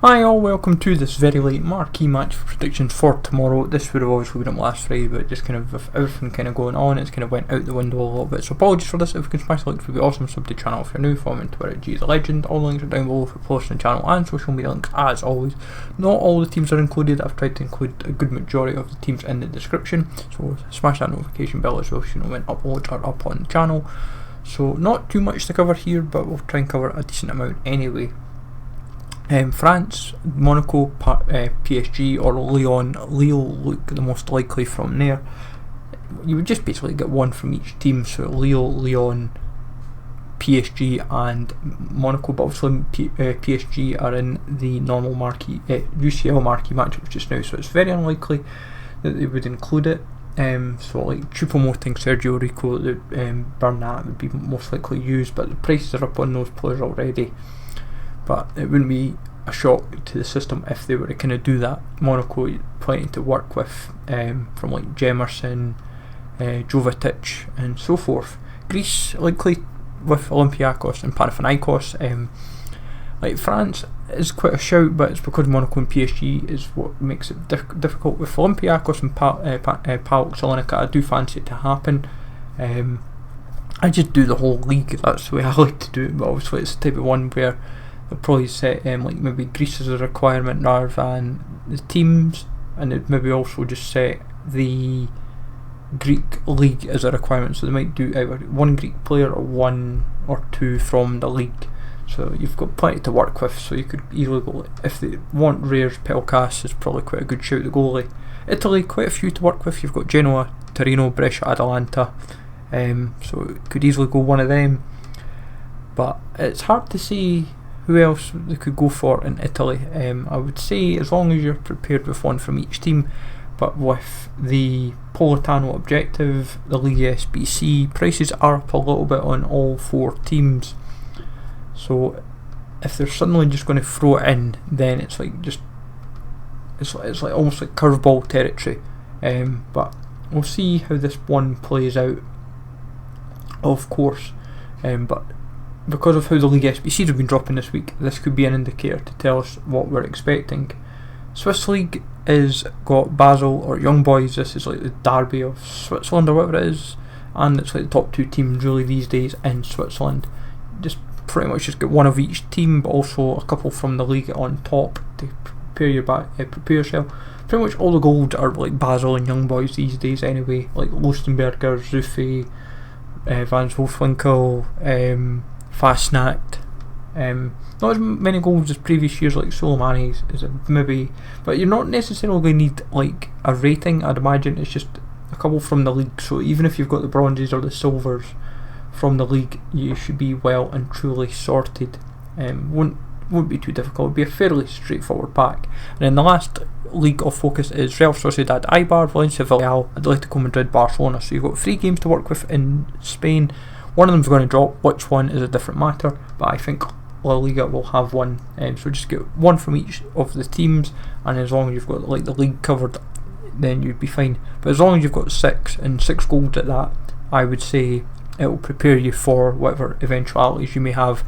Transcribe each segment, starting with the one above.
Hi all, welcome to this very late marquee match predictions for tomorrow. This would have obviously been up last Friday, but just kind of with everything kind of going on, it's kind of went out the window a little bit. So apologies for this. If you can smash the like, it would be awesome. Sub to the channel if you're new. Follow me on Twitter, G is a legend. All the links are down below for posting the channel and social media links as always. Not all the teams are included. I've tried to include a good majority of the teams in the description. So smash that notification bell as well so you know when uploads are up on the channel. So not too much to cover here, but we'll try and cover a decent amount anyway. France, Monaco, PSG or Lyon look the most likely from there. You would just basically get one from each team, so Lyon, PSG and Monaco, but obviously PSG are in the normal marquee, UCL marquee matchups just now, so it's very unlikely that they would include it. So like Choupo-Moting, Sergio Rico, Bernat would be most likely used, but the prices are up on those players already. But it wouldn't be a shock to the system if they were to kind of do that. Monaco plenty to work with from like Jemerson, Jovetic and so forth. Greece likely with Olympiacos and Panathinaikos. Like France is quite a shout, but it's because Monaco and PSG is what makes it difficult. With Olympiacos and PAOK Salonika, I do fancy it to happen. I just do the whole league, that's the way I like to do it, but obviously it's the type of one where they'll probably set like maybe Greece as a requirement rather than the teams, and it'd maybe also just set the Greek league as a requirement, so they might do either one Greek player or one or two from the league. So you've got plenty to work with, so you could easily go, if they want rares, Pelkas is probably quite a good shout, the goalie. Italy, quite a few to work with. You've got Genoa, Torino, Brescia Atalanta, so it could easily go one of them, but it's hard to see who else they could go for in Italy. I would say as long as you're prepared with one from each team, but with the Politano objective, the League SBC, prices are up a little bit on all four teams. So if they're suddenly just going to throw it in, then it's like it's like almost like curveball territory. But we'll see how this one plays out, of course. But because of how the League SBCs have been dropping this week, this could be an indicator to tell us what we're expecting. Swiss League is got Basel or Young Boys. This is like the derby of Switzerland or whatever it is, and it's like the top two teams really these days in Switzerland. Just pretty much just get one of each team, but also a couple from the league on top to prepare yourself. Pretty much all the gold are like Basel and Young Boys these days anyway, like Lustenberger, Zuffi, Van Wolfswinkel, Fastnacht. Not as many goals as previous years, like Soleimani's is maybe, but you're not necessarily going to need like a rating. I'd imagine it's just a couple from the league, so even if you've got the bronzes or the silvers from the league, you should be well and truly sorted. Won't be too difficult. It'll be a fairly straightforward pack. And then the last league of focus is Real Sociedad, Eibar, Valencia Villarreal, Atlético Madrid, Barcelona. So you've got 3 games to work with in Spain. One of them's going to drop. Which one is a different matter, but I think La Liga will have one. So just get one from each of the teams, and as long as you've got like the league covered, then you'd be fine. But as long as you've got 6 and 6 goals at that, I would say it will prepare you for whatever eventualities you may have.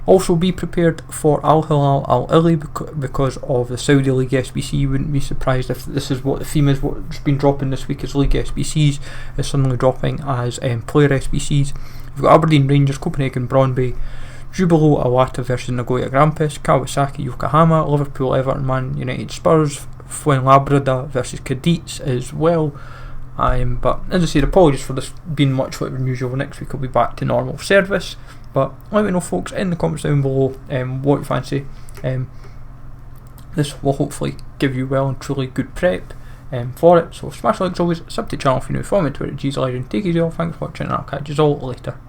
Also be prepared for Al-Hilal Al-Ahli because of the Saudi League SBC. You wouldn't be surprised if this is what the theme is. What's been dropping this week is League SBCs is suddenly dropping as player SBCs. We've got Aberdeen Rangers, København Brøndby, Júbilo Iwata versus Nagoya Grampus, Kawasaki-F Yokohama, Liverpool Everton, Utd Spurs, Fuenlabrada versus Cádiz as well. But as I said, apologies for this being much later than usual. Next week I'll be back to normal service. But let me know, folks, in the comments down below what you fancy. This will hopefully give you well and truly good prep for it. So smash the like as always, sub to the channel if you're new, follow me on Twitter, G's a legend. Take it easy all, thanks for watching, and I'll catch you all later.